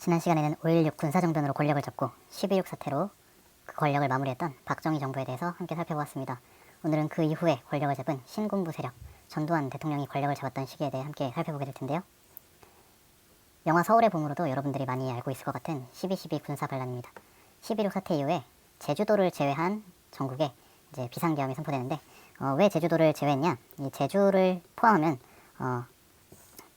지난 시간에는 5.16 군사정변으로 권력을 잡고 12.6 사태로 그 권력을 마무리했던 박정희 정부에 대해서 함께 살펴보았습니다. 오늘은 그 이후에 권력을 잡은 신군부 세력, 전두환 대통령이 권력을 잡았던 시기에 대해 함께 살펴보게 될 텐데요. 영화 서울의 봄으로도 여러분들이 많이 알고 있을 것 같은 12.12 군사 반란입니다. 12.6 사태 이후에 제주도를 제외한 전국에 이제 비상계엄이 선포되는데 왜 제주도를 제외했냐? 이 제주를 포함하면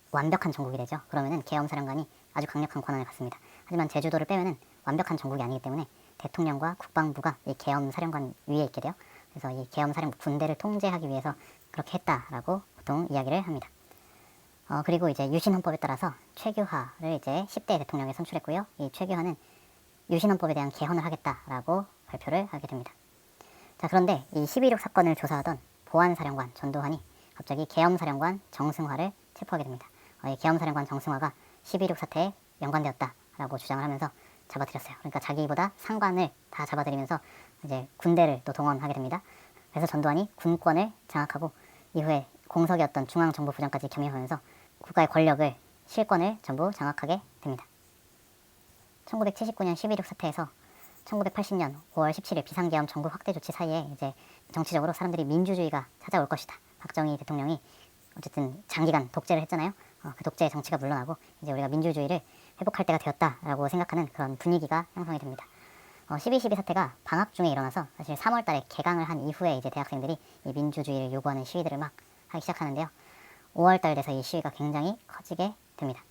완벽한 전국이 되죠. 그러면은 계엄사령관이 아주 강력한 권한을 갖습니다. 하지만 제주도를 빼면은 완벽한 전국이 아니기 때문에 대통령과 국방부가 이 계엄사령관 위에 있게 돼요. 그래서 이 계엄사령부 군대를 통제하기 위해서 그렇게 했다라고 보통 이야기를 합니다. 그리고 이제 유신헌법에 따라서 최규하를 이제 10대 대통령에 선출했고요. 이 최규하는 유신헌법에 대한 개헌을 하겠다라고 발표를 하게 됩니다. 자, 그런데 이 12.6 사건을 조사하던 보안사령관 전두환이 갑자기 계엄사령관 정승화를 체포하게 됩니다. 이 계엄사령관 정승화가 12.6 사태에 연관되었다라고 주장을 하면서 잡아들였어요. 그러니까 자기보다 상관을 다 잡아들이면서 이제 군대를 또 동원하게 됩니다. 그래서 전두환이 군권을 장악하고 이후에 공석이었던 중앙정보부장까지 겸임하면서 국가의 권력을, 실권을 전부 장악하게 됩니다. 1979년 12.6 사태에서 1980년 5월 17일 비상계엄 전국 확대 조치 사이에 이제 정치적으로 사람들이 민주주의가 찾아올 것이다. 박정희 대통령이 어쨌든 장기간 독재를 했잖아요. 그 독재의 정치가 물러나고 이제 우리가 민주주의를 회복할 때가 되었다라고 생각하는 그런 분위기가 형성이 됩니다. 12.12 사태가 방학 중에 일어나서 사실 3월 달에 개강을 한 이후에 이제 대학생들이 이 민주주의를 요구하는 시위들을 막 하기 시작하는데요. 5월 달 돼서 이 시위가 굉장히 커지게 됩니다.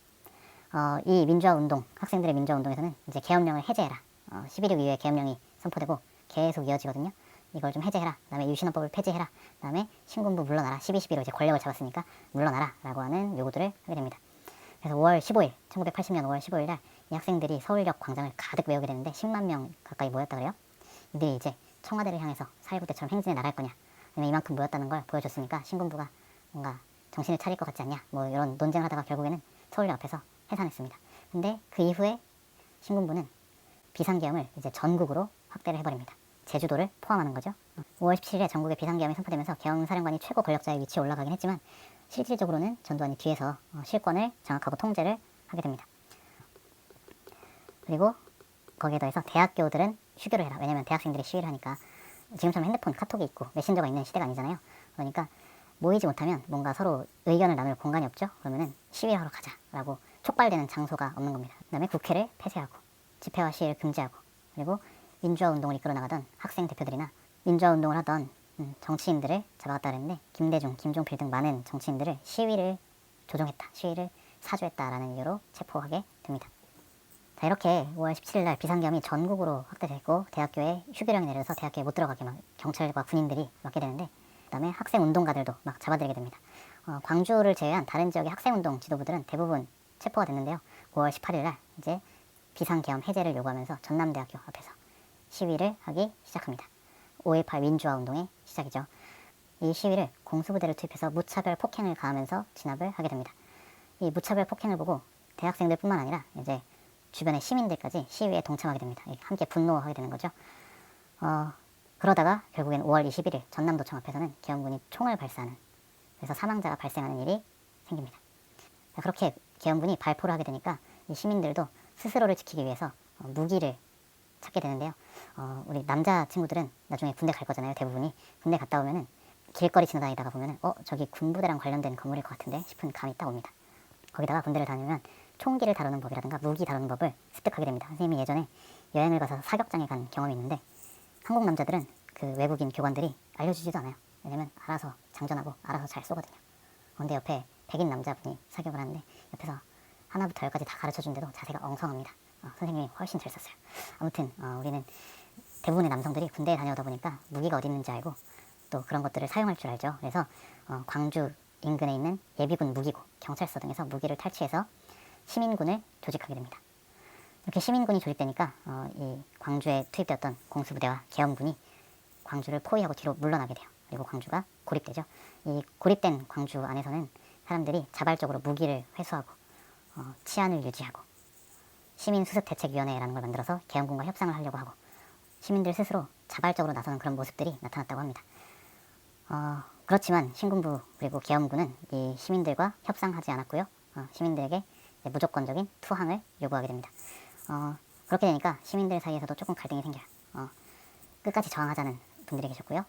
이 민주화 운동, 학생들의 민주화 운동에서는 이제 계엄령을 해제해라. 12.6 이후에 계엄령이 선포되고 계속 이어지거든요. 이걸 좀 해제해라. 그 다음에 유신헌법을 폐지해라. 그 다음에 신군부 물러나라. 12.12로 이제 권력을 잡았으니까 물러나라. 라고 하는 요구들을 하게 됩니다. 그래서 5월 15일, 1980년 5월 15일 날 이 학생들이 서울역 광장을 가득 메우게 되는데 10만 명 가까이 모였다 그래요. 이들이 이제 청와대를 향해서 4.19 때처럼 행진에 나갈 거냐, 아니면 이만큼 모였다는 걸 보여줬으니까 신군부가 뭔가 정신을 차릴 것 같지 않냐, 뭐 이런 논쟁을 하다가 결국에는 서울역 앞에서 해산했습니다. 근데 그 이후에 신군부는 비상계엄을 이제 전국으로 확대를 해버립니다. 제주도를 포함하는 거죠. 5월 17일에 전국에 비상계엄이 선포되면서 계엄사령관이 최고 권력자의 위치에 올라가긴 했지만 실질적으로는 전두환이 뒤에서 실권을 장악하고 통제를 하게 됩니다. 그리고 거기에 더해서 대학교들은 휴교를 해라. 왜냐면 대학생들이 시위를 하니까 지금처럼 핸드폰, 카톡이 있고 메신저가 있는 시대가 아니잖아요. 그러니까 모이지 못하면 뭔가 서로 의견을 나눌 공간이 없죠. 그러면은 시위하러 가자라고 촉발되는 장소가 없는 겁니다. 그 다음에 국회를 폐쇄하고 집회와 시위를 금지하고, 그리고 민주화 운동을 이끌어 나가던 학생 대표들이나 민주화 운동을 하던 정치인들을 잡아갔다 그랬는데 김대중, 김종필 등 많은 정치인들을 시위를 조종했다, 시위를 사주했다라는 이유로 체포하게 됩니다. 자, 이렇게 5월 17일 날 비상계엄이 전국으로 확대되고 대학교에 휴교령이 내려서 대학교에 못 들어가게 막 경찰과 군인들이 막게 되는데, 그 다음에 학생 운동가들도 막 잡아들이게 됩니다. 광주를 제외한 다른 지역의 학생 운동 지도부들은 대부분 체포가 됐는데요. 5월 18일 날 이제 비상계엄 해제를 요구하면서 전남대학교 앞에서 시위를 하기 시작합니다. 5.18 민주화 운동의 시작이죠. 이 시위를 공수부대를 투입해서 무차별 폭행을 가하면서 진압을 하게 됩니다. 이 무차별 폭행을 보고 대학생들뿐만 아니라 이제 주변의 시민들까지 시위에 동참하게 됩니다. 함께 분노하게 되는 거죠. 그러다가 결국엔 5월 21일 전남도청 앞에서는 계엄군이 총을 발사하는, 그래서 사망자가 발생하는 일이 생깁니다. 자, 그렇게 계엄군이 발포를 하게 되니까 이 시민들도 스스로를 지키기 위해서 무기를 찾게 되는데요. 우리 남자 친구들은 나중에 군대 갈 거잖아요. 대부분이 군대 갔다 오면은 길거리 지나다니다가 보면은 저기 군부대랑 관련된 건물일 것 같은데 싶은 감이 딱 옵니다. 거기다가 군대를 다니면 총기를 다루는 법이라든가 무기 다루는 법을 습득하게 됩니다. 선생님이 예전에 여행을 가서 사격장에 간 경험이 있는데 한국 남자들은 그 외국인 교관들이 알려주지도 않아요. 왜냐면 알아서 장전하고 알아서 잘 쏘거든요. 근데 옆에 백인 남자분이 사격을 하는데 옆에서 하나부터 열까지 다 가르쳐준데도 자세가 엉성합니다. 선생님이 훨씬 잘 쐈어요. 아무튼 우리는 대부분의 남성들이 군대에 다녀오다 보니까 무기가 어디 있는지 알고 또 그런 것들을 사용할 줄 알죠. 그래서 광주 인근에 있는 예비군 무기고 경찰서 등에서 무기를 탈취해서 시민군을 조직하게 됩니다. 이렇게 시민군이 조직되니까 이 광주에 투입되었던 공수부대와 계엄군이 광주를 포위하고 뒤로 물러나게 돼요. 그리고 광주가 고립되죠. 이 고립된 광주 안에서는 사람들이 자발적으로 무기를 회수하고 치안을 유지하고 시민수습대책위원회라는 걸 만들어서 계엄군과 협상을 하려고 하고 시민들 스스로 자발적으로 나서는 그런 모습들이 나타났다고 합니다. 그렇지만 신군부 그리고 계엄군은 이 시민들과 협상하지 않았고요. 시민들에게 무조건적인 투항을 요구하게 됩니다. 그렇게 되니까 시민들 사이에서도 조금 갈등이 생겨요. 끝까지 저항하자는 분들이 계셨고요.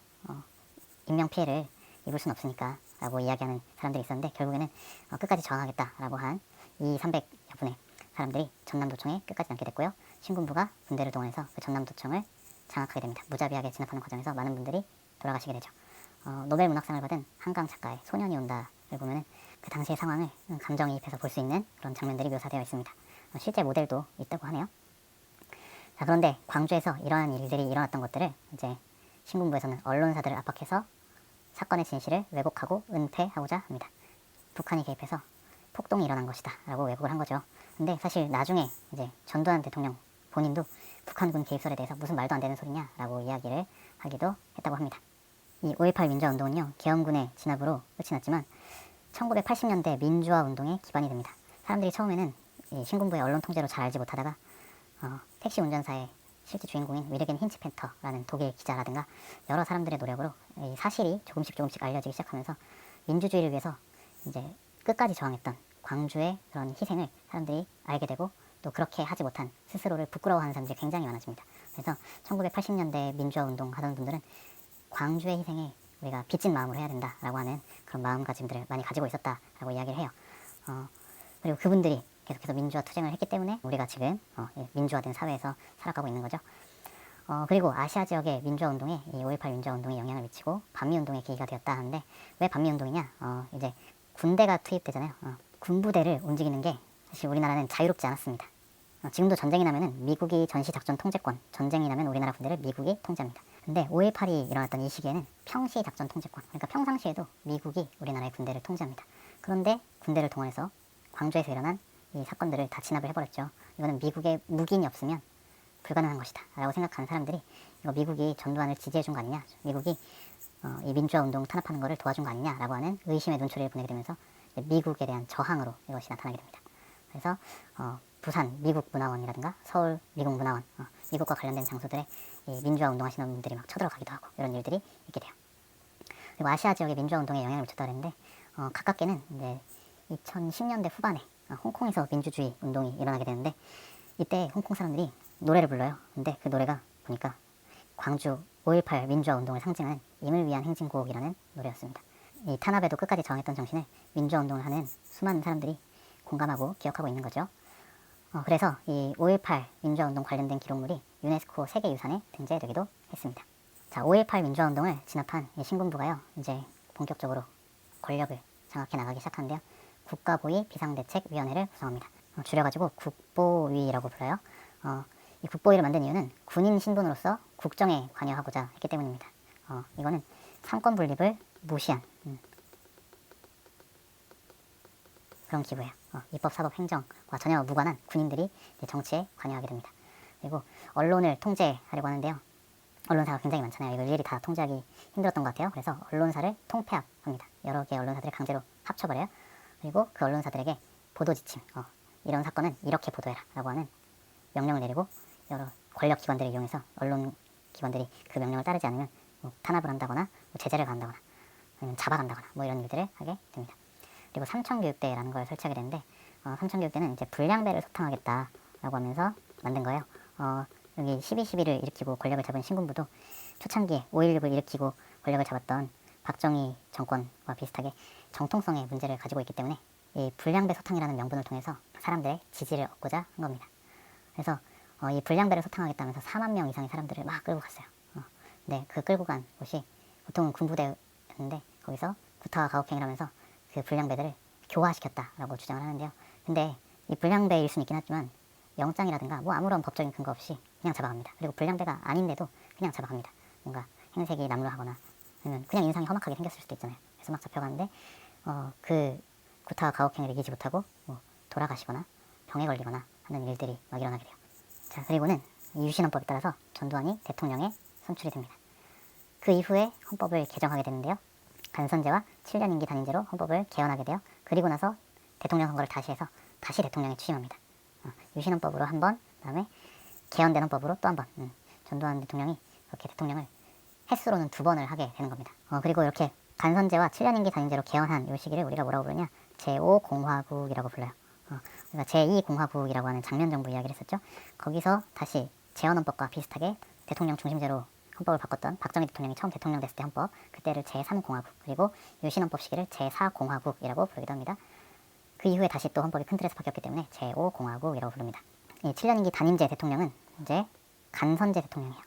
인명피해를 입을 수는 없으니까 라고 이야기하는 사람들이 있었는데, 결국에는 끝까지 저항하겠다라고 한 300여 분의 사람들이 전남도청에 끝까지 남게 됐고요. 신군부가 군대를 동원해서 그 전남도청을 장악하게 됩니다. 무자비하게 진압하는 과정에서 많은 분들이 돌아가시게 되죠. 노벨 문학상을 받은 한강 작가의 소년이 온다를 보면은 그 당시의 상황을 감정이입해서 볼 수 있는 그런 장면들이 묘사되어 있습니다. 실제 모델도 있다고 하네요. 자, 그런데 광주에서 이러한 일들이 일어났던 것들을 이제 신군부에서는 언론사들을 압박해서 사건의 진실을 왜곡하고 은폐하고자 합니다. 북한이 개입해서 폭동이 일어난 것이다 라고 왜곡을 한 거죠. 근데 사실 나중에 이제 전두환 대통령 본인도 북한군 개입설에 대해서 무슨 말도 안 되는 소리냐 라고 이야기를 하기도 했다고 합니다. 이 5.18 민주화운동은요, 계엄군의 진압으로 끝이 났지만 1980년대 민주화 운동의 기반이 됩니다. 사람들이 처음에는 이 신군부의 언론 통제로 잘 알지 못하다가 택시 운전사의 실제 주인공인 위르겐 힌치펜터라는 독일 기자라든가 여러 사람들의 노력으로 이 사실이 조금씩 알려지기 시작하면서 민주주의를 위해서 이제 끝까지 저항했던 광주의 그런 희생을 사람들이 알게 되고, 또 그렇게 하지 못한 스스로를 부끄러워하는 사람들이 굉장히 많아집니다. 그래서 1980년대 민주화 운동 하던 분들은 광주의 희생에 우리가 빚진 마음으로 해야 된다라고 하는 그런 마음가짐들을 많이 가지고 있었다라고 이야기를 해요. 그리고 그분들이 계속해서 민주화 투쟁을 했기 때문에 우리가 지금 민주화된 사회에서 살아가고 있는 거죠. 그리고 아시아 지역의 민주화 운동에 이 5.18 민주화 운동이 영향을 미치고 반미 운동의 계기가 되었다 하는데, 왜 반미 운동이냐? 이제 군대가 투입되잖아요. 군부대를 움직이는 게 사실 우리나라는 자유롭지 않았습니다. 지금도 전쟁이 나면은 미국이 전시작전 통제권, 전쟁이 나면 우리나라 군대를 미국이 통제합니다. 근데 5.18이 일어났던 이 시기에는 평시작전 통제권, 그러니까 평상시에도 미국이 우리나라의 군대를 통제합니다. 그런데 군대를 동원해서 광주에서 일어난 이 사건들을 다 진압을 해버렸죠. 이거는 미국의 무기인이 없으면 불가능한 것이다 라고 생각하는 사람들이, 이거 미국이 전두환을 지지해준 거 아니냐, 미국이 이 민주화 운동 탄압하는 거를 도와준 거 아니냐 라고 하는 의심의 눈초리를 보내게 되면서 미국에 대한 저항으로 이것이 나타나게 됩니다. 그래서 부산 미국 문화원이라든가 서울 미국 문화원, 미국과 관련된 장소들에 이 민주화 운동 하시는 분들이 막 쳐들어가기도 하고 이런 일들이 있게 돼요. 그리고 아시아 지역의 민주화 운동에 영향을 미쳤다 그랬는데, 가깝게는 이제 2010년대 후반에 홍콩에서 민주주의 운동이 일어나게 되는데, 이때 홍콩 사람들이 노래를 불러요. 근데 그 노래가 보니까 광주 5.18 민주화 운동을 상징하는 임을 위한 행진곡이라는 노래였습니다. 이 탄압에도 끝까지 저항했던 정신을 민주화 운동을 하는 수많은 사람들이 공감하고 기억하고 있는 거죠. 그래서 이 5.18 민주화 운동 관련된 기록물이 유네스코 세계유산에 등재되기도 했습니다. 자, 5.18 민주화 운동을 진압한 이 신군부가요, 이제 본격적으로 권력을 장악해 나가기 시작하는데요. 국가보위 비상대책위원회를 구성합니다. 줄여가지고 국보위라고 불러요. 이 국보위를 만든 이유는 군인 신분으로서 국정에 관여하고자 했기 때문입니다. 이거는 삼권 분립을 무시한 그런 기구예요. 입법, 사법, 행정과 전혀 무관한 군인들이 정치에 관여하게 됩니다. 그리고 언론을 통제하려고 하는데요. 언론사가 굉장히 많잖아요. 이걸 일일이 다 통제하기 힘들었던 것 같아요. 그래서 언론사를 통폐합합니다. 여러 개의 언론사들을 강제로 합쳐버려요. 그리고 그 언론사들에게 보도 지침, 이런 사건은 이렇게 보도해라 라고 하는 명령을 내리고, 여러 권력기관들을 이용해서 언론 기관들이 그 명령을 따르지 않으면 뭐 탄압을 한다거나 뭐 제재를 가한다거나 아니면 잡아간다거나 뭐 이런 일들을 하게 됩니다. 그리고 삼천교육대라는 걸 설치하게 되는데, 삼천교육대는 이제 불량배를 소탕하겠다라고 하면서 만든 거예요. 여기 12.12를 일으키고 권력을 잡은 신군부도 초창기에 5.16을 일으키고 권력을 잡았던 박정희 정권과 비슷하게 정통성의 문제를 가지고 있기 때문에 이 불량배 소탕이라는 명분을 통해서 사람들의 지지를 얻고자 한 겁니다. 그래서 이 불량배를 소탕하겠다면서 4만 명 이상의 사람들을 막 끌고 갔어요. 근데 그 끌고 간 곳이 보통은 군부대였는데, 거기서 구타와 가혹행위를 하면서 그 불량배들을 교화시켰다라고 주장을 하는데요. 근데 이 불량배일 수는 있긴 하지만 영장이라든가 뭐 아무런 법적인 근거 없이 그냥 잡아갑니다. 그리고 불량배가 아닌데도 그냥 잡아갑니다. 뭔가 행색이 남루하거나 아니면 그냥 인상이 험악하게 생겼을 수도 있잖아요. 그래서 막 잡혀가는데 그 구타와 가혹행위를 이기지 못하고 뭐 돌아가시거나 병에 걸리거나 하는 일들이 막 일어나게 돼요. 자, 그리고는 이 유신헌법에 따라서 전두환이 대통령에 선출이 됩니다. 그 이후에 헌법을 개정하게 되는데요. 간선제와 7년 임기 단임제로 헌법을 개헌하게 돼요. 그리고 나서 대통령 선거를 다시 해서 다시 대통령에 취임합니다. 유신헌법으로 한 번, 그다음에 개헌된 헌법으로 또 한 번. 전두환 대통령이 그렇게 대통령을 횟수로는 2번을 하게 되는 겁니다. 그리고 이렇게 간선제와 7년 임기 단임제로 개헌한 이 시기를 우리가 뭐라고 부르냐? 제5공화국이라고 불러요. 그러니까 제2공화국이라고 하는 장면 정부 이야기를 했었죠. 거기서 다시 재헌헌법과 비슷하게 대통령 중심제로 헌법을 바꿨던 박정희 대통령이 처음 대통령 됐을 때 헌법, 그때를 제3공화국, 그리고 유신헌법 시기를 제4공화국이라고 부르기도 합니다. 그 이후에 다시 또 헌법이 큰 틀에서 바뀌었기 때문에 제5공화국이라고 부릅니다. 이 7년 임기 단임제 대통령은 이제 간선제 대통령이에요.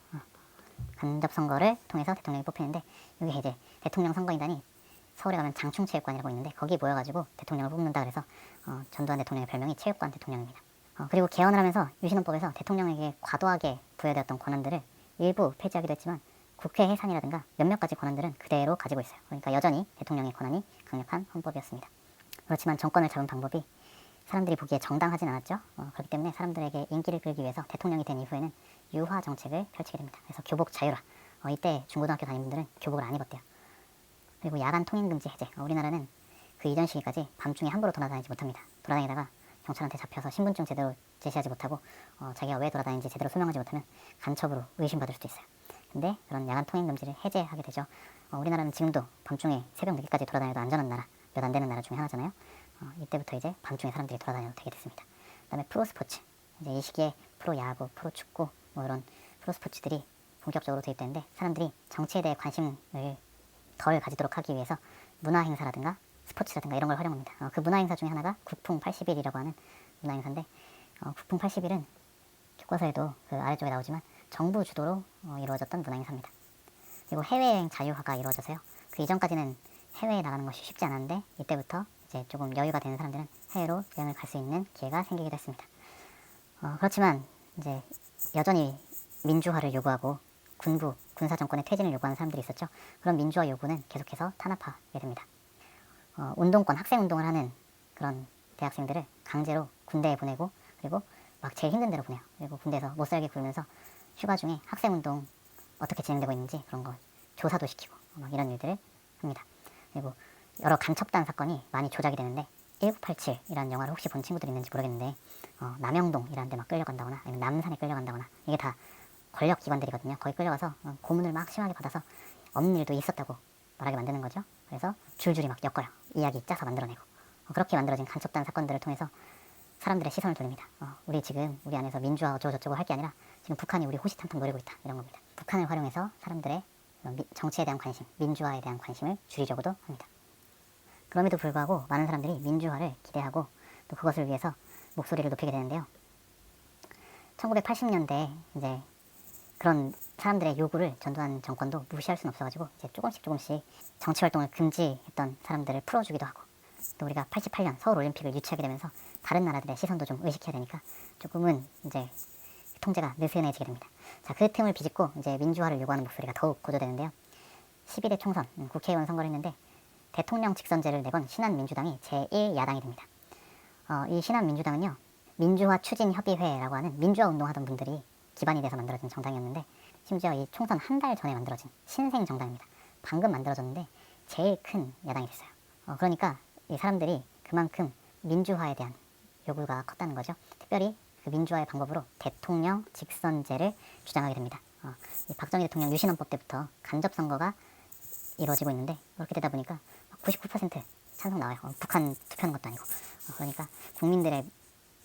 간접 선거를 통해서 대통령이 뽑히는데, 여기 이제 대통령 선거인단이 서울에 가면 장충체육관이라고 있는데 거기 모여가지고 대통령을 뽑는다 그래서 전두환 대통령의 별명이 체육관 대통령입니다. 그리고 개헌을 하면서 유신헌법에서 대통령에게 과도하게 부여되었던 권한들을 일부 폐지하기도 했지만 국회 해산이라든가 몇몇 가지 권한들은 그대로 가지고 있어요. 그러니까 여전히 대통령의 권한이 강력한 헌법이었습니다. 그렇지만 정권을 잡은 방법이 사람들이 보기에 정당하진 않았죠. 그렇기 때문에 사람들에게 인기를 끌기 위해서 대통령이 된 이후에는 유화 정책을 펼치게 됩니다. 그래서 교복 자유화. 이때 중고등학교 다니는 분들은 교복을 안 입었대요. 그리고 야간 통행금지 해제. 우리나라는 그 이전 시기까지 밤중에 함부로 돌아다니지 못합니다. 돌아다니다가 경찰한테 잡혀서 신분증 제대로 제시하지 못하고 자기가 왜 돌아다니는지 제대로 설명하지 못하면 간첩으로 의심받을 수도 있어요. 근데 그런 야간 통행금지를 해제하게 되죠. 우리나라는 지금도 밤중에 새벽 늦게까지 돌아다녀도 안전한 나라, 몇 안 되는 나라 중에 하나잖아요. 이때부터 이제 밤중에 사람들이 돌아다녀도 되게 됐습니다. 그 다음에 프로스포츠. 이제 이 시기에 프로야구, 프로축구 뭐 이런 프로스포츠들이 본격적으로 도입되는데 사람들이 정치에 대해 관심을 덜 가지도록 하기 위해서 문화행사라든가 스포츠라든가 이런 걸 활용합니다. 그 문화행사 중에 하나가 국풍 80일이라고 하는 문화행사인데 국풍 80일은 교과서에도 그 아래쪽에 나오지만 정부 주도로 이루어졌던 문화행사입니다. 그리고 해외여행 자유화가 이루어져서요. 그 이전까지는 해외에 나가는 것이 쉽지 않았는데 이때부터 이제 조금 여유가 되는 사람들은 해외로 여행을 갈 수 있는 기회가 생기기도 했습니다. 그렇지만 이제 여전히 민주화를 요구하고 군사 정권의 퇴진을 요구하는 사람들이 있었죠. 그런 민주화 요구는 계속해서 탄압하게 됩니다. 운동권, 학생 운동을 하는 그런 대학생들을 강제로 군대에 보내고 그리고 막 제일 힘든 데로 보내요. 그리고 군대에서 못 살게 굴면서 휴가 중에 학생 운동 어떻게 진행되고 있는지 그런 거 조사도 시키고 막 이런 일들을 합니다. 그리고 여러 간첩단 사건이 많이 조작이 되는데 1987이라는 영화를 혹시 본 친구들 있는지 모르겠는데 남영동이라는 데 막 끌려간다거나 아니면 남산에 끌려간다거나 이게 다 권력 기관들이거든요. 거기 끌려가서 고문을 막 심하게 받아서 없는 일도 있었다고 말하게 만드는 거죠. 그래서 줄줄이 막 엮어요. 이야기 짜서 만들어내고 그렇게 만들어진 간첩단 사건들을 통해서 사람들의 시선을 돌립니다. 우리 지금 우리 안에서 민주화 어쩌고저쩌고 할 게 아니라 지금 북한이 우리 호시탐탐 노리고 있다 이런 겁니다. 북한을 활용해서 사람들의 정치에 대한 관심, 민주화에 대한 관심을 줄이려고도 합니다. 그럼에도 불구하고 많은 사람들이 민주화를 기대하고 또 그것을 위해서 목소리를 높이게 되는데요. 1980년대 이제 그런 사람들의 요구를 전두환 정권도 무시할 수는 없어가지고 이제 조금씩 정치 활동을 금지했던 사람들을 풀어주기도 하고 또 우리가 88년 서울 올림픽을 유치하게 되면서 다른 나라들의 시선도 좀 의식해야 되니까 조금은 이제 통제가 느슨해지게 됩니다. 자, 그 틈을 비집고 이제 민주화를 요구하는 목소리가 더욱 고조되는데요. 12대 총선 국회의원 선거를 했는데 대통령 직선제를 내건 신한민주당이 제1야당이 됩니다. 이 신한민주당은요. 민주화 추진협의회라고 하는 민주화 운동하던 분들이 기반이 돼서 만들어진 정당이었는데 심지어 이 총선 한 달 전에 만들어진 신생 정당입니다. 방금 만들어졌는데 제일 큰 야당이 됐어요. 그러니까 이 사람들이 그만큼 민주화에 대한 요구가 컸다는 거죠. 특별히 그 민주화의 방법으로 대통령 직선제를 주장하게 됩니다. 이 박정희 대통령 유신헌법 때부터 간접선거가 이루어지고 있는데 그렇게 되다 보니까 99% 찬성 나와요. 북한 투표하는 것도 아니고. 그러니까 국민들의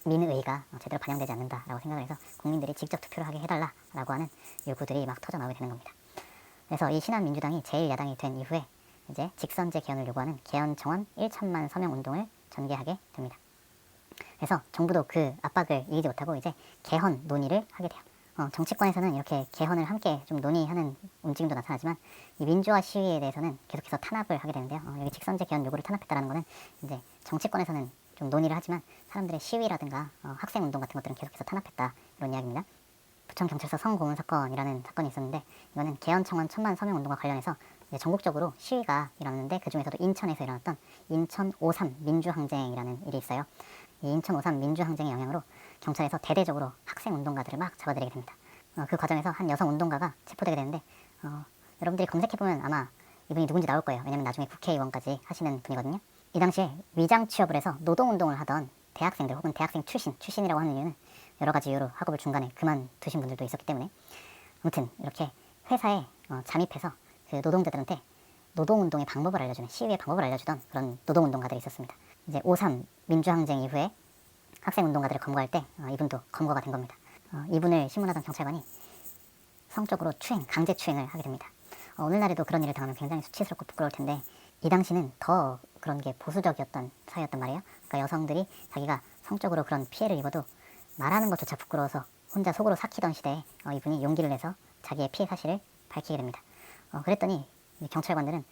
민의가 제대로 반영되지 않는다라고 생각을 해서 국민들이 직접 투표를 하게 해달라라고 하는 요구들이 막 터져나오게 되는 겁니다. 그래서 이 신한민주당이 제1야당이 된 이후에 이제 직선제 개헌을 요구하는 개헌청원 1천만 서명 운동을 전개하게 됩니다. 그래서 정부도 그 압박을 이기지 못하고 이제 개헌 논의를 하게 돼요. 정치권에서는 이렇게 개헌을 함께 좀 논의하는 움직임도 나타나지만 이 민주화 시위에 대해서는 계속해서 탄압을 하게 되는데요. 여기 직선제 개헌 요구를 탄압했다라는 거는 이제 정치권에서는 좀 논의를 하지만 사람들의 시위라든가 학생 운동 같은 것들은 계속해서 탄압했다 이런 이야기입니다. 부천경찰서 성고문 사건이라는 사건이 있었는데 이거는 개헌청원 1천만 서명 운동과 관련해서 이제 전국적으로 시위가 일어났는데 그 중에서도 인천에서 일어났던 인천 5.3 민주항쟁이라는 일이 있어요. 이 인천 5.3 민주항쟁의 영향으로 경찰에서 대대적으로 학생 운동가들을 막 잡아들이게 됩니다. 그 과정에서 한 여성 운동가가 체포되게 되는데 여러분들이 검색해보면 아마 이분이 누군지 나올 거예요. 왜냐면 나중에 국회의원까지 하시는 분이거든요. 이 당시에 위장 취업을 해서 노동운동을 하던 대학생들 혹은 대학생 출신이라고 하는 이유는 여러 가지 이유로 학업을 중간에 그만두신 분들도 있었기 때문에 아무튼 이렇게 회사에 잠입해서 그 노동자들한테 노동운동의 방법을 알려주는 시위의 방법을 알려주던 그런 노동운동가들이 있었습니다. 이제 5.3 민주항쟁 이후에 학생 운동가들을 검거할 때 이분도 검거가 된 겁니다. 이분을 신문하던 경찰관이 성적으로 추행, 강제 추행을 하게 됩니다. 오늘날에도 그런 일을 당하면 굉장히 수치스럽고 부끄러울 텐데 이 당시는 더 그런 게 보수적이었던 사회였단 말이에요. 그러니까 여성들이 자기가 성적으로 그런 피해를 입어도 말하는 것조차 부끄러워서 혼자 속으로 삭히던 시대에 이분이 용기를 내서 자기의 피해 사실을 밝히게 됩니다. 그랬더니 이 경찰관들은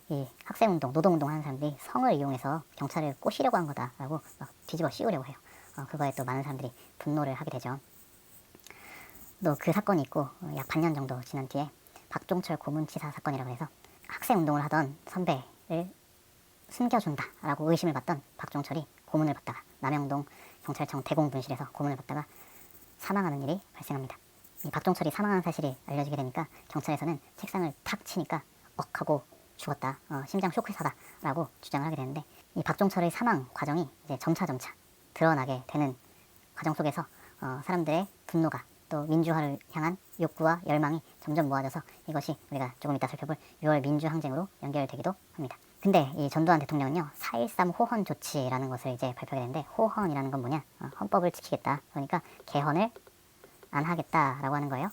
이 학생운동, 노동운동 하는 사람들이 성을 이용해서 경찰을 꼬시려고 한 거다라고 막 뒤집어 씌우려고 해요. 그거에 또 많은 사람들이 분노를 하게 되죠. 또 그 사건이 있고 약 반년 정도 지난 뒤에 박종철 고문치사 사건이라고 해서 학생운동을 하던 선배를 숨겨준다라고 의심을 받던 박종철이 고문을 받다가 남영동 경찰청 대공분실에서 고문을 받다가 사망하는 일이 발생합니다. 이 박종철이 사망한 사실이 알려지게 되니까 경찰에서는 책상을 탁 치니까 억 하고 죽었다, 심장 쇼크사다라고 주장을 하게 되는데 이 박종철의 사망 과정이 이제 점차 드러나게 되는 과정 속에서 사람들의 분노가 또 민주화를 향한 욕구와 열망이 점점 모아져서 이것이 우리가 조금 이따 살펴볼 6월 민주항쟁으로 연결되기도 합니다. 근데 이 전두환 대통령은요 4.13 호헌 조치라는 것을 이제 발표하게 되는데 호헌이라는 건 뭐냐, 헌법을 지키겠다, 그러니까 개헌을 안 하겠다라고 하는 거예요.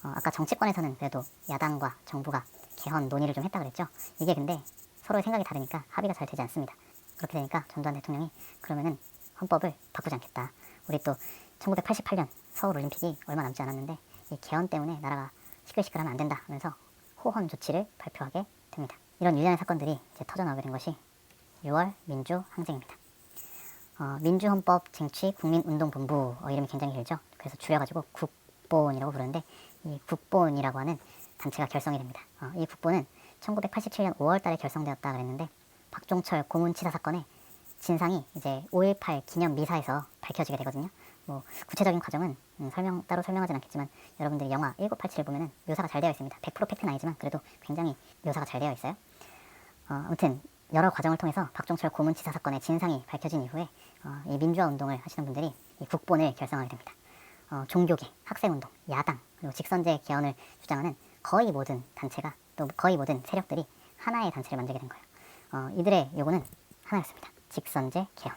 아까 정치권에서는 그래도 야당과 정부가 개헌 논의를 좀 했다 그랬죠. 이게 근데 서로의 생각이 다르니까 합의가 잘 되지 않습니다. 그렇게 되니까 전두환 대통령이 그러면은 헌법을 바꾸지 않겠다. 우리 또 1988년 서울올림픽이 얼마 남지 않았는데 이 개헌 때문에 나라가 시끌시끌하면 안 된다 하면서 호헌 조치를 발표하게 됩니다. 이런 일련의 사건들이 이제 터져나오게 된 것이 6월 민주항쟁입니다. 민주헌법 쟁취 국민운동본부, 이름이 굉장히 길죠. 그래서 줄여가지고 국본이라고 부르는데 이 국본이라고 하는 단체가 결성이 됩니다. 이 국본은 1987년 5월 달에 결성되었다 그랬는데 박종철 고문치사 사건의 진상이 이제 5.18 기념 미사에서 밝혀지게 되거든요. 뭐 구체적인 과정은 따로 설명하진 않겠지만 여러분들이 영화 1987을 보면은 묘사가 잘 되어 있습니다. 100% 팩트는 아니지만 그래도 굉장히 묘사가 잘 되어 있어요. 아무튼 여러 과정을 통해서 박종철 고문치사 사건의 진상이 밝혀진 이후에 이 민주화 운동을 하시는 분들이 이 국본을 결성하게 됩니다. 종교계, 학생운동, 야당, 그리고 직선제 개헌을 주장하는 거의 모든 단체가 또 거의 모든 세력들이 하나의 단체를 만들게 된 거예요. 이들의 요구는 하나였습니다. 직선제 개헌.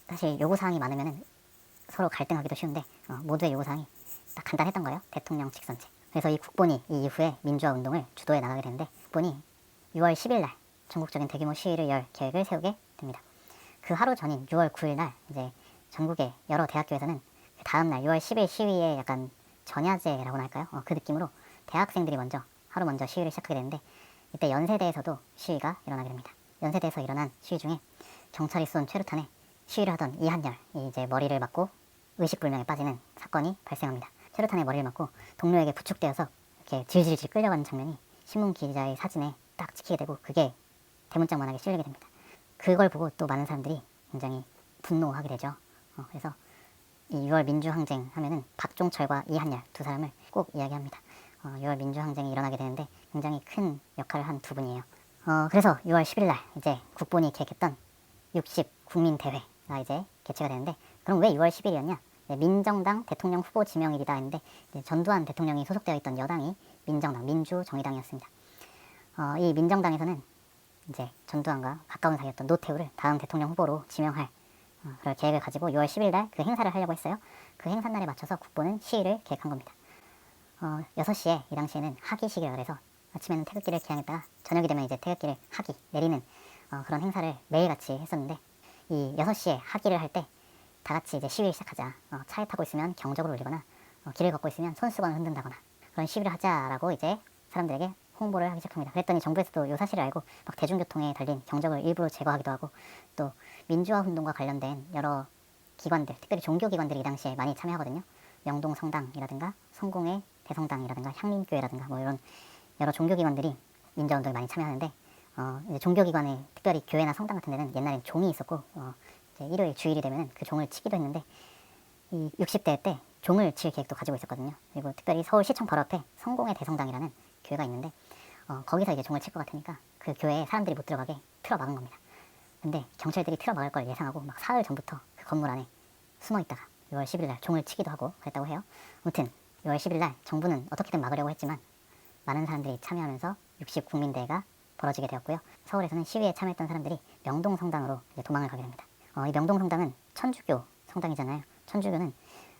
사실 요구사항이 많으면 서로 갈등하기도 쉬운데 모두의 요구사항이 딱 간단했던 거예요. 대통령 직선제. 그래서 이 국본이 이 이후에 민주화 운동을 주도해 나가게 되는데 국본이 6월 10일 날 전국적인 대규모 시위를 열 계획을 세우게 됩니다. 그 하루 전인 6월 9일 날 이제 전국의 여러 대학교에서는 그 다음 날 6월 10일 시위에 약간 전야제라고나 할까요? 그 느낌으로 대학생들이 하루 먼저 시위를 시작하게 되는데 이때 연세대에서도 시위가 일어나게 됩니다. 연세대에서 일어난 시위 중에 경찰이 쏜 최루탄에 시위를 하던 이한열이 이제 머리를 맞고 의식불명에 빠지는 사건이 발생합니다. 최루탄에 머리를 맞고 동료에게 부축되어서 이렇게 질질질 끌려가는 장면이 신문 기자의 사진에 딱 찍히게 되고 그게 대문짝만하게 실리게 됩니다. 그걸 보고 또 많은 사람들이 굉장히 분노하게 되죠. 그래서 이 6월 민주항쟁 하면은 박종철과 이한열 두 사람을 꼭 이야기합니다. 6월 민주항쟁이 일어나게 되는데 굉장히 큰 역할을 한 두 분이에요. 그래서 6월 10일 날 이제 국본이 계획했던 60 국민대회가 이제 개최가 되는데 그럼 왜 6월 10일이었냐? 민정당 대통령 후보 지명일이다 했는데 전두환 대통령이 소속되어 있던 여당이 민정당, 민주정의당이었습니다. 이 민정당에서는 이제 전두환과 가까운 사이였던 노태우를 다음 대통령 후보로 지명할 그럴 계획을 가지고 6월 10일 날 그 행사를 하려고 했어요. 그 행사 날에 맞춰서 국본은 시위를 계획한 겁니다. 6시에 이 당시에는 하기식이라 그래서 아침에는 태극기를 개항했다가 저녁이 되면 이제 태극기를 내리는 그런 행사를 매일같이 했었는데 이 6시에 하기를 할 때 다 같이 이제 시위를 시작하자. 차에 타고 있으면 경적을 울리거나 길을 걷고 있으면 손수건을 흔든다거나 그런 시위를 하자라고 이제 사람들에게 홍보를 하기 시작합니다. 그랬더니 정부에서도 이 사실을 알고 막 대중교통에 달린 경적을 일부러 제거하기도 하고 또 민주화 운동과 관련된 여러 기관들, 특별히 종교기관들이 이 당시에 많이 참여하거든요. 명동성당이라든가 성공회 대성당이라든가 향림교회라든가 뭐 이런 여러 종교기관들이 민주화 운동에 많이 참여하는데 이제 종교기관에 특별히 교회나 성당 같은 데는 옛날엔 종이 있었고 이제 일요일 주일이 되면 그 종을 치기도 했는데 이 60대 때 종을 칠 계획도 가지고 있었거든요. 그리고 특별히 서울시청 바로 앞에 성공회 대성당이라는 교회가 있는데 거기서 이제 종을 칠 것 같으니까 그 교회에 사람들이 못 들어가게 틀어 막은 겁니다. 근데 경찰들이 틀어 막을 걸 예상하고 막 사흘 전부터 그 건물 안에 숨어 있다가 6월 10일 날 종을 치기도 하고 그랬다고 해요. 아무튼 6월 10일 날 정부는 어떻게든 막으려고 했지만 많은 사람들이 참여하면서 60 국민대회가 벌어지게 되었고요. 서울에서는 시위에 참여했던 사람들이 명동성당으로 이제 도망을 가게 됩니다. 이 명동성당은 천주교 성당이잖아요. 천주교는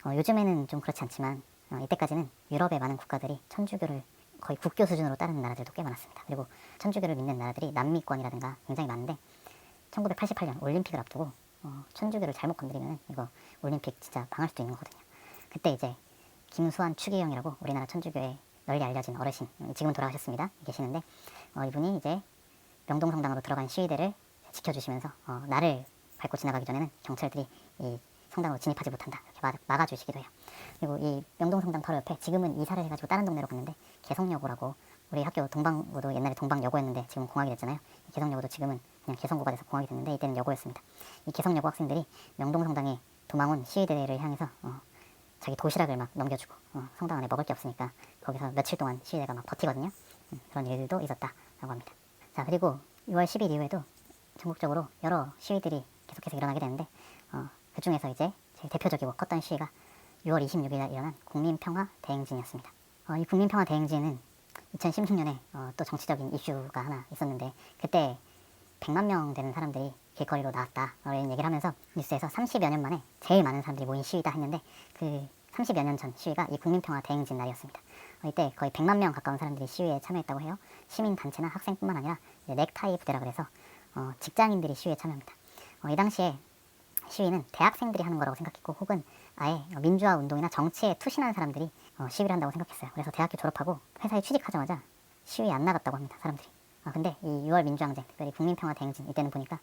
요즘에는 좀 그렇지 않지만 이때까지는 유럽의 많은 국가들이 천주교를 거의 국교 수준으로 따르는 나라들도 꽤 많았습니다. 그리고 천주교를 믿는 나라들이 남미권이라든가 굉장히 많은데 1988년 올림픽을 앞두고 천주교를 잘못 건드리면 이거 올림픽 진짜 망할 수도 있는 거거든요. 그때 이제 김수환 추기경이라고 우리나라 천주교에 널리 알려진 어르신, 지금은 돌아가셨습니다. 계시는데 이분이 이제 명동성당으로 들어간 시위대를 지켜주시면서 나를 밟고 지나가기 전에는 경찰들이 이 성당으로 진입하지 못한다 이렇게 막아주시기도 해요. 그리고 이 명동성당 바로 옆에 지금은 이사를 해가지고 다른 동네로 갔는데 개성여고라고 우리 학교 동방고도 옛날에 동방여고였는데 지금은 공학이 됐잖아요. 개성여고도 지금은 그냥 개성고가 돼서 공학이 됐는데 이때는 여고였습니다. 이 개성여고 학생들이 명동성당에 도망온 시위대를 향해서 자기 도시락을 막 넘겨주고 성당 안에 먹을 게 없으니까 거기서 며칠 동안 시위대가 막 버티거든요. 그런 일들도 있었다라고 합니다. 자, 그리고 6월 10일 이후에도 전국적으로 여러 시위들이 계속해서 일어나게 되는데 그 중에서 이제 제일 대표적이고 컸던 시위가 6월 26일에 일어난 국민평화 대행진이었습니다. 이 국민평화 대행진은 2016년에 또 정치적인 이슈가 하나 있었는데 그때 100만 명 되는 사람들이 길거리로 나왔다 이런 얘기를 하면서 뉴스에서 30여 년 만에 제일 많은 사람들이 모인 시위다 했는데 그 30여 년 전 시위가 이 국민평화 대행진 날이었습니다. 이때 거의 100만 명 가까운 사람들이 시위에 참여했다고 해요. 시민단체나 학생뿐만 아니라 넥타이 부대라 그래서 직장인들이 시위에 참여합니다. 이 당시에 시위는 대학생들이 하는 거라고 생각했고 혹은 아예 민주화 운동이나 정치에 투신한 사람들이 시위를 한다고 생각했어요. 그래서 대학교 졸업하고 회사에 취직하자마자 시위에 안 나갔다고 합니다. 사람들이. 근데 이 6월 민주항쟁, 특별히 국민평화 대행진 이때는 보니까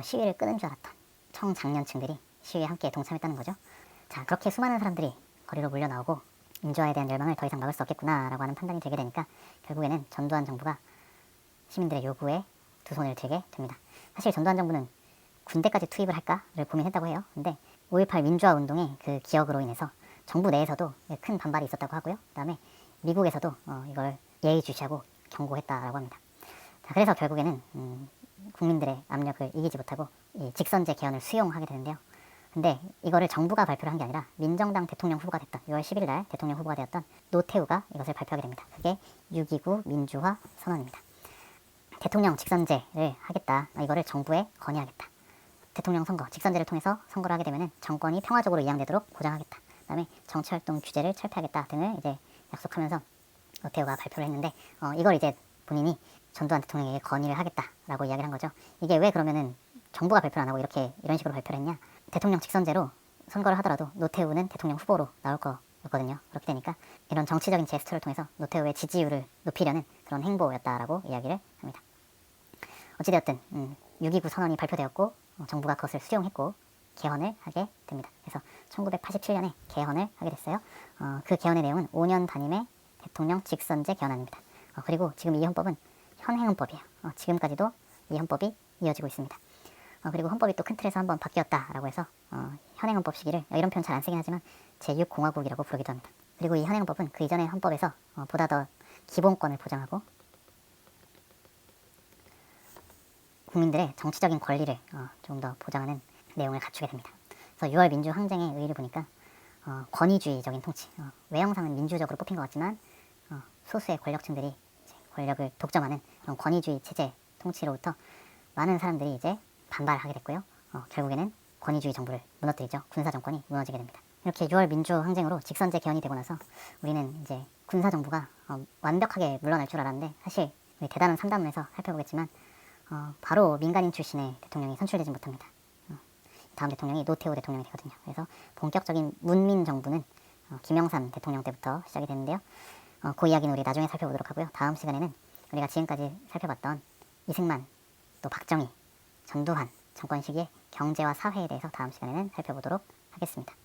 시위를 끄는 줄 알았던 청장년층들이 시위에 함께 동참했다는 거죠. 자, 그렇게 수많은 사람들이 거리로 몰려나오고 민주화에 대한 열망을 더 이상 막을 수 없겠구나라고 하는 판단이 들게 되니까 결국에는 전두환 정부가 시민들의 요구에 두 손을 들게 됩니다. 사실 전두환 정부는 군대까지 투입을 할까를 고민했다고 해요. 근데 5.18 민주화 운동의 그 기억으로 인해서 정부 내에서도 큰 반발이 있었다고 하고요. 그 다음에 미국에서도 이걸 예의주시하고 경고했다라고 합니다. 자, 그래서 결국에는 국민들의 압력을 이기지 못하고 이 직선제 개헌을 수용하게 되는데요. 근데 이거를 정부가 발표를 한 게 아니라 민정당 대통령 후보가 됐던 6월 10일 날 대통령 후보가 되었던 노태우가 이것을 발표하게 됩니다. 그게 6.29 민주화 선언입니다. 대통령 직선제를 하겠다. 이거를 정부에 건의하겠다. 대통령 선거, 직선제를 통해서 선거를 하게 되면 정권이 평화적으로 이양되도록 보장하겠다. 그 다음에 정치활동 규제를 철폐하겠다 등을 이제 약속하면서 노태우가 발표를 했는데 이걸 이제 본인이 전두환 대통령에게 건의를 하겠다라고 이야기를 한 거죠. 이게 왜 그러면은 정부가 발표를 안 하고 이런 식으로 발표를 했냐. 대통령 직선제로 선거를 하더라도 노태우는 대통령 후보로 나올 거였거든요. 그렇게 되니까 이런 정치적인 제스처를 통해서 노태우의 지지율을 높이려는 그런 행보였다라고 이야기를 합니다. 어찌되었든 6.29 선언이 발표되었고 정부가 그것을 수용했고 개헌을 하게 됩니다. 그래서 1987년에 개헌을 하게 됐어요. 그 개헌의 내용은 5년 단임의 대통령 직선제 개헌안입니다. 그리고 지금 이 헌법은 현행헌법이에요. 지금까지도 이 헌법이 이어지고 있습니다. 그리고 헌법이 또 큰 틀에서 한번 바뀌었다라고 해서 현행헌법 시기를 이런 표현 잘 안 쓰긴 하지만 제6공화국이라고 부르기도 합니다. 그리고 이 현행헌법은 그 이전의 헌법에서 보다 더 기본권을 보장하고 국민들의 정치적인 권리를 좀 더 보장하는 내용을 갖추게 됩니다. 그래서 6월 민주항쟁의 의의를 보니까 권위주의적인 통치, 외형상은 민주적으로 뽑힌 것 같지만 소수의 권력층들이 이제 권력을 독점하는 그런 권위주의 체제 통치로부터 많은 사람들이 이제 반발하게 됐고요. 결국에는 권위주의 정부를 무너뜨리죠. 군사정권이 무너지게 됩니다. 이렇게 6월 민주항쟁으로 직선제 개헌이 되고 나서 우리는 이제 군사정부가 완벽하게 물러날 줄 알았는데 사실 우리 대단한 상담에서 살펴보겠지만 바로 민간인 출신의 대통령이 선출되지 못합니다. 다음 대통령이 노태우 대통령이 되거든요. 그래서 본격적인 문민 정부는 김영삼 대통령 때부터 시작이 되는데요. 그 이야기는 우리 나중에 살펴보도록 하고요. 다음 시간에는 우리가 지금까지 살펴봤던 이승만, 또 박정희, 전두환 정권 시기의 경제와 사회에 대해서 다음 시간에는 살펴보도록 하겠습니다.